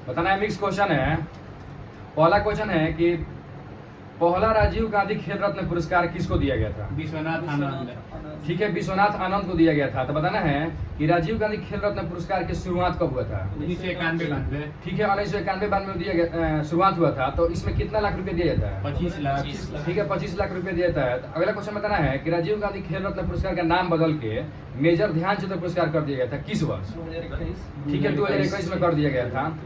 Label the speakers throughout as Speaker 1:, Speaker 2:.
Speaker 1: बताना है mix question है। पहला क्वेश्चन है कि पहला राजीव गांधी खेल रत्न पुरस्कार किसको दिया गया था?
Speaker 2: विश्वनाथ आनंद।
Speaker 1: ठीक है, विश्वनाथ आनंद को दिया गया था। तो बताना है कि राजीव गांधी खेल रत्न पुरस्कार की शुरुआत कब हुआ था?
Speaker 2: 1991-92।
Speaker 1: ठीक है, 1991-92 में दिया गया, शुरुआत हुआ था। तो इसमें कितना लाख रुपए दिया जाता है?
Speaker 2: 25 लाख।
Speaker 1: ठीक है, 25 लाख रुपए दिया जाता है। तो अगला क्वेश्चन बताना है कि राजीव गांधी खेल रत्न पुरस्कार का नाम बदल के मेजर ध्यानचंद पुरस्कार कर दिया गया था किस वर्ष?
Speaker 3: 2021।
Speaker 1: ठीक है, 2021 में कर दिया गया था।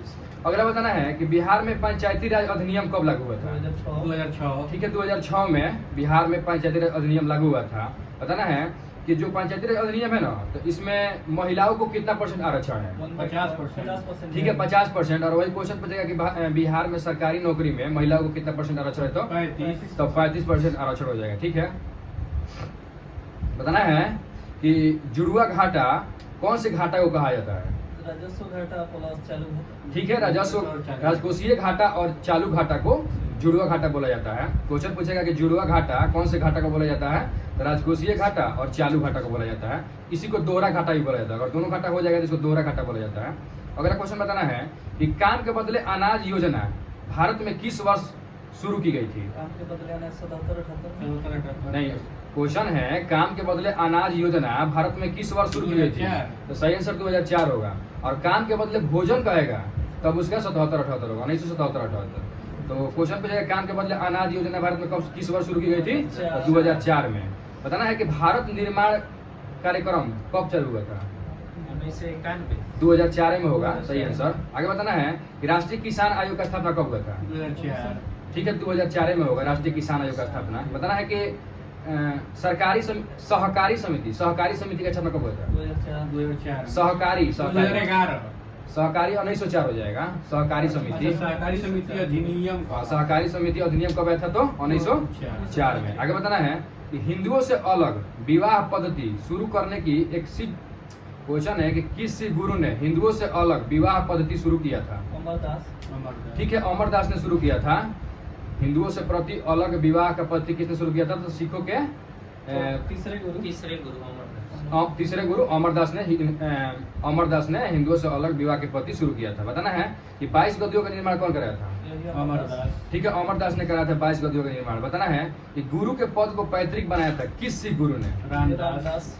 Speaker 1: अगला बताना है कि बिहार में पंचायती राज अधिनियम कब लागू हुआ था?
Speaker 2: 2006।
Speaker 1: ठीक है, 2006 में बिहार में पंचायती राज अधिनियम लागू हुआ था। बताना है कि जो पंचायती राज अधिनियम है ना, तो इसमें महिलाओं को कितना परसेंट आरक्षण है?
Speaker 2: 50%।
Speaker 1: ठीक है, 50%। और वही क्वेश्चन पूछेगा कि बिहार में सरकारी नौकरी में महिलाओं को कितना परसेंट आरक्षण है? तो
Speaker 2: 35।
Speaker 1: 35% आरक्षण हो जाएगा। ठीक है, बताना है कि जुड़वा घाटा कौन से घाटा को कहा जाता है?
Speaker 3: राजस्व घाटा प्लस चालू घाटा।
Speaker 1: ठीक है, राजकोषीय घाटा और चालू घाटा को जुड़वा घाटा बोला जाता है। क्वेश्चन पूछेगा कि जुड़वा घाटा कौन से घाटा को बोला जाता है? तो राजकोषीय घाटा और चालू घाटा को बोला जाता है। इसी को दोहरा घाटा भी बोला जाता है। अगर दोनों घाटा हो जाएगा तो इसको दोहरा घाटा बोला जाता है। अगला क्वेश्चन बताना है कि काम के बदले अनाज योजना भारत में किस वर्ष शुरू की गई थी?
Speaker 3: काम के बदले अनाज 77-78।
Speaker 1: नहीं, क्वेश्चन है काम के बदले अनाज योजना भारत में किस वर्ष शुरू की गई थी? तो सही आंसर 2004 होगा। और काम के बदले भोजन कहेगा तब उसका 77-78 होगा, 1977-78। तो क्वेश्चन पूछेगा काम के बदले अनाज योजना भारत में कब किस वर्ष शुरू की गई थी? 2004 में। बताना है कि भारत निर्माण कार्यक्रम कब चालू हुआ था?
Speaker 3: 1991।
Speaker 1: 2004 में होगा, सही आंसर। आगे बताना है कि राष्ट्रीय किसान आयोग का स्थापना कब हुआ था?
Speaker 2: 2004।
Speaker 1: ठीक है, 2004 में होगा राष्ट्रीय किसान आयोग का स्थापना। बताना है कि सहकारी समिति का स्थापना कब हुआ था?
Speaker 2: 2004।
Speaker 1: सहकारी
Speaker 2: 2011।
Speaker 1: सहकारी 1904 हो जाएगा। सहकारी समिति
Speaker 2: सहकारी समिति अधिनियम का।
Speaker 1: सहकारी समिति अधिनियम कब आया था? तो 1904 में। आगे बताना है कि हिंदुओं से अलग विवाह पद्धति शुरू करने की एक क्वेश्चन है कि किस सिख गुरु ने हिंदुओं से अलग विवाह पद्धति शुरू किया था?
Speaker 3: अमरदास।
Speaker 1: ठीक है, अमरदास ने शुरू किया था। हिंदुओं से प्रति अलग विवाह का पद्धति किसने शुरू किया था? तो सिखों के
Speaker 3: तीसरे
Speaker 1: गुरु अमरदास ने हिंदुओं से अलग विवाह की पद्धति शुरू किया था। बताना है कि 22 गद्दियों का निर्माण कौन कराया था?
Speaker 2: अमरदास।
Speaker 1: ठीक है, अमरदास ने कराया था 22 गद्दियों का निर्माण। बताना है कि गुरु के पद को पैतृक बनाया था किस सिख गुरु ने?
Speaker 2: रामदास।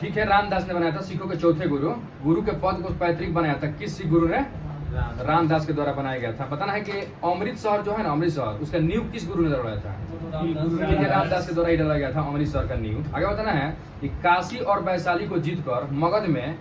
Speaker 1: ठीक है, रामदास ने बनाया था, सिखों के चौथे गुरु। गुरु के पद को पैतृक बनाया था किस सिख गुरु ने? रामदास के द्वारा बनाया गया था। बताना है कि अमृतसर जो है ना, अमृतसर, उसका नींव किस गुरु ने डाला था? ठीक है, रामदास के द्वारा ही डाला गया था अमृतसर का नींव। आगे बताना है कि काशी और वैशाली को जीतकर मगध में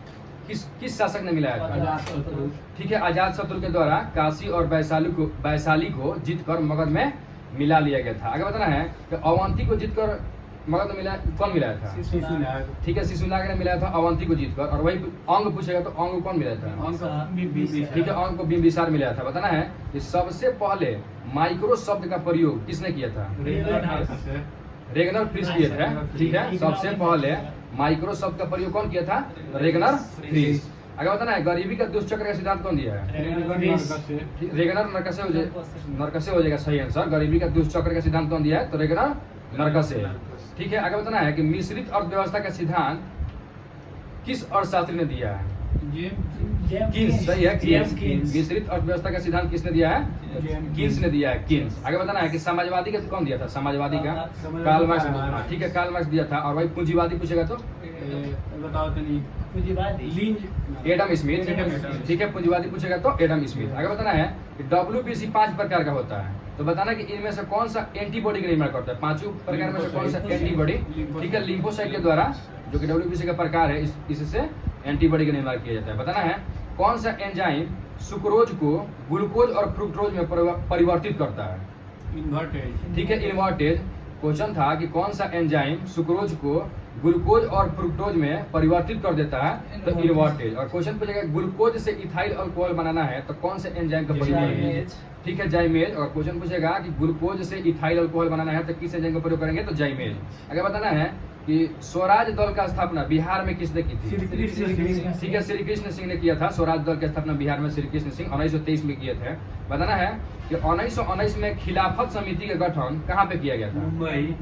Speaker 1: किस शासक ने मिलाया था?
Speaker 2: अजातशत्रु।
Speaker 1: ठीक है, अजातशत्रु के द्वारा काशी और वैशाली को जीतकर मगध में मिला लिया गया था। आगे बताना है कि अवंती को जीतकर मगध में कौन मिलाया था?
Speaker 2: शिशुनाग।
Speaker 1: ठीक है, शिशुनाग ने मिलाया था अवंती को जीतकर। और वही अंग पूछेगा तो अंग को कौन मिलाया था? ठीक है, अंग को बिंबिसार मिलाया था। बताना है कि सबसे पहले माइक्रो शब्द का प्रयोग किसने किया था? रेगनर फ्रीज किए थे। ठीक है, सबसे पहले माइक्रो शब्द का प्रयोग कौन किया था? Ragnar Frisch. आगे बताना है गरीबी का दुष्चक्र का सिद्धांत कौन दिया है? रेगनर नरकसे हो जाएगा सही आंसर। गरीबी का दुष्चक्र का सिद्धांत कौन दिया है? तो रेगनर नरकसे। ठीक है, आगे बताना है कि मिश्रित अर्थव्यवस्था का सिद्धांत किस अर्थशास्त्री ने दिया है? किन्स। सही है, किन्स। मिश्रित अर्थव्यवस्था का सिद्धांत किसने दिया है? किन्स ने दिया है, किन्स। आगे बताना है कि समाजवादी का कौन दिया था? समाजवादी का कार्ल मार्क्स। ठीक है, कार्ल मार्क्स दिया था। और वही पूंजीवादी पूछेगा तो
Speaker 2: बताओ तो नहीं।
Speaker 1: Adam Smith. ठीक है, पूंजीवादी पूछेगा तो एडम स्मिथ। आगे बताना है कि WBC 5 प्रकार का होता है। तो बताना कि इनमें से कौन सा एंटीबॉडी का निर्माण करता है? 5 प्रकार में से कौन सा एंटीबॉडी? ठीक है, लिम्फोसाइट के द्वारा, जो कि WBC का प्रकार है, इससे एंटीबॉडी का निर्माण किया जाता है। बताना है कौन सा एंजाइम सुक्रोज को ग्लूकोज और फ्रुक्टोज में परिवर्तित करता है?
Speaker 2: इन्वर्टेज।
Speaker 1: ठीक है, इन्वर्टेज। क्वेश्चन था कि कौन सा एंजाइम सुक्रोज को ग्लूकोज और फ्रुक्टोज में परिवर्तित कर देता है? तो इन्वर्टेज। और क्वेश्चन पूछेगा ग्लूकोज से इथाइल अल्कोहल बनाना है तो कौन से एंजाइम का प्रयोग करेंगे? ठीक है, जाइमेज। और क्वेश्चन पूछेगा कि ग्लूकोज से इथाइल अल्कोहल बनाना है तो किस एंजाइम का प्रयोग करेंगे? तो जाइमेज। आगे बताना है कि स्वराज दल का स्थापना बिहार में किसने की थी?
Speaker 2: श्री कृष्ण
Speaker 1: ठीक है, श्री कृष्ण सिंह ने किया था स्वराज दल की स्थापना बिहार में। श्री कृष्ण सिंह 1923 में किए थे। बताना है कि 1919 में खिलाफत समिति का गठन कहाँ पे किया गया था?
Speaker 3: मुंबई।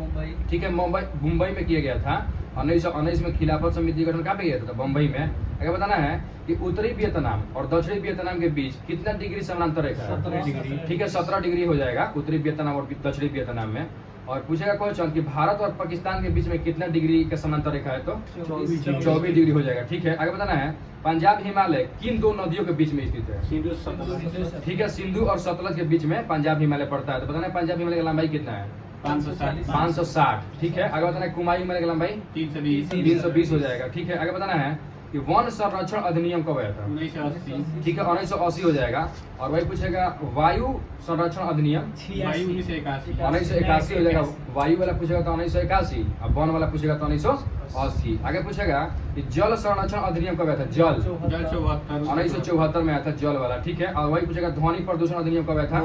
Speaker 1: ठीक है, मुंबई में किया गया था। 1919 में खिलाफत समिति का गठन कहाँ पे किया था? मुंबई में। अगर बताना है कि उत्तरी वियतनाम और दक्षिणी वियतनाम के बीच कितना डिग्री समानांतर रेखा है?
Speaker 3: 17 डिग्री।
Speaker 1: ठीक है, 17 डिग्री हो जाएगा उत्तरी वियतनाम और दक्षिणी वियतनाम में। और पूछेगा क्वेश्चन कि भारत और पाकिस्तान के बीच में कितना डिग्री का समानांतर रेखा है? तो 24 डिग्री हो जाएगा। ठीक है, आगे बताना है पंजाब हिमालय किन दो नदियों के बीच में स्थित है?
Speaker 2: सिंधु सतलज
Speaker 1: ठीक है, सिंधु और सतलज के बीच में पंजाब हिमालय पड़ता है। तो बताना है पंजाब हिमालय की लंबाई कितना है? 560। ठीक है, आगे बताना है कुमायूं हिमालय की लंबाई 320 हो जाएगा। ठीक है, आगे बताना है कि वन संरक्षण अधिनियम कब आया था?
Speaker 2: 1980
Speaker 1: ठीक है, 1980 हो जाएगा। और वही पूछेगा वायु संरक्षण अधिनियम 1981 हो जाएगा। वायु वाला पूछेगा तो 1981 और वन वाला पूछेगा तो 1980। आगे पूछेगा कि जल संरक्षण अधिनियम कब आया था? जल 1974 में आया था जल वाला। ठीक है, और वही पूछेगा ध्वनि प्रदूषण अधिनियम कब आया था?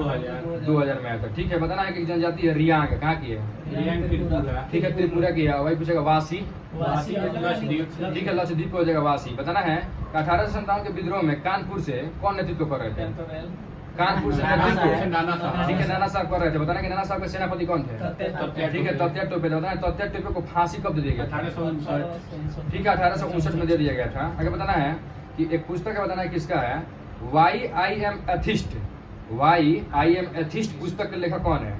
Speaker 1: 2000 में आया था। ठीक है, बताना है कि जनजाति है रियांग कहाँ की है? ठीक है, त्रिपुरा की है। वही पूछेगा वासी। ठीक है, लक्षद्वीप हो जाएगा वासी। बताना है कि 1857 के विद्रोह में कानपुर से कौन नेतृत्व कर रहे थे? कानपुर से नेतृत्व ठीक है नाना साहब कर रहे थे। बताना कि नाना साहब के सेनापति कौन थे? ठीक है, तत्या टोपे। बताना है तत्या टोपे को फांसी कब दे दिया गया था?
Speaker 2: 1859
Speaker 1: ठीक है, 1859 में दे दिया गया था। आगे बताना है कि एक पुस्तक है, बताना है किसका है? वाई आई एम एथिस्ट पुस्तक के लेखक कौन है?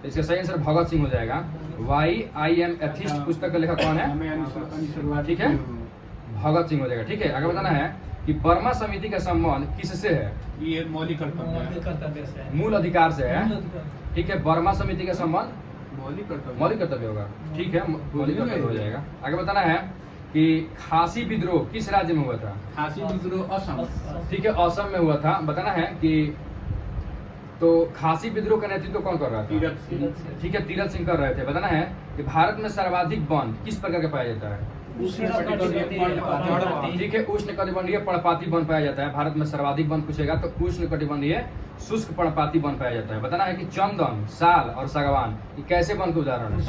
Speaker 1: इसका सही आंसर भगत सिंह हो जाएगा। वाई आई एम एथिस्ट पुस्तक का लेखक कौन है? ठीक है, भगत सिंह हो जाएगा। ठीक है, आगे बताना है कि बर्मा समिति का संबंध किससे है?
Speaker 2: ये मौलिक कर्तव्य है।
Speaker 1: मूल अधिकार से है। ठीक है, बर्मा समिति का संबंध मौलिक कर्तव्य होगा। ठीक है, मौलिक कर्तव्य हो जाएगा। आगे बताना है कि खासी विद्रोह किस राज्य में हुआ था?
Speaker 2: खासी विद्रोह असम।
Speaker 1: ठीक है, असम में हुआ था। बताना है कि तो खासी विद्रोह का नेतृत्व कौन कर रहा था?
Speaker 2: तीरथ सिंह।
Speaker 1: ठीक है, तीरथ सिंह कर रहे थे। बताना है कि भारत में सर्वाधिक वन किस प्रकार का पाया जाता है? ठीक है, उष्ण कटिबंधीय पर्णपाती वन पाया जाता है। भारत में सर्वाधिक वन पूछेगा तो उष्ण कटिबंधीय शुष्क पर्णपाती वन पाया जाता है। बताना है कि चंदन, साल और सागवान ये कैसे वन के उदाहरण है?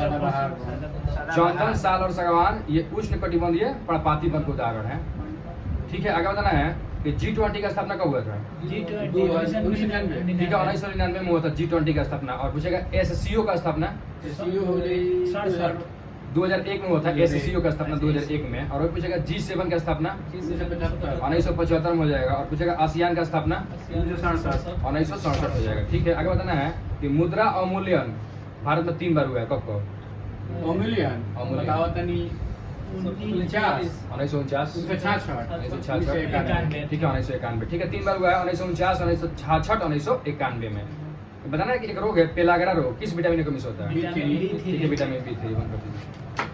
Speaker 1: चंदन, साल और सागवान ये उष्ण कटिबंधीय पर्णपाती वन के उदाहरण है। ठीक है, आगे बताना है कि G20 का स्थापना कब हुआ था?
Speaker 2: G20
Speaker 1: ठीक है, 1999 में हुआ था G20 का स्थापना। और पूछेगा SCO का स्थापना 2001 में हुआ था। SCO का स्थापना 2001 में। और वही पूछेगा G7 का स्थापना 1975 में हो जाएगा। और पूछेगा आसियान का स्थापना 1967 हो जाएगा। ठीक है, आगे बताना है कि मुद्रा अवमूल्यन भारत में 3 बार हुआ है। कब कब?
Speaker 2: अमूल्यन बताओ तनी
Speaker 1: 1949 1966 ठीक है 1991। ठीक है, 3 बार हुआ है 1949 1966 1991 में। बताना है कि एक रोग है पेलागरा रोग किस विटामिन की कमी से होता है?
Speaker 2: B3
Speaker 1: ठीक है, विटामिन B3 1%।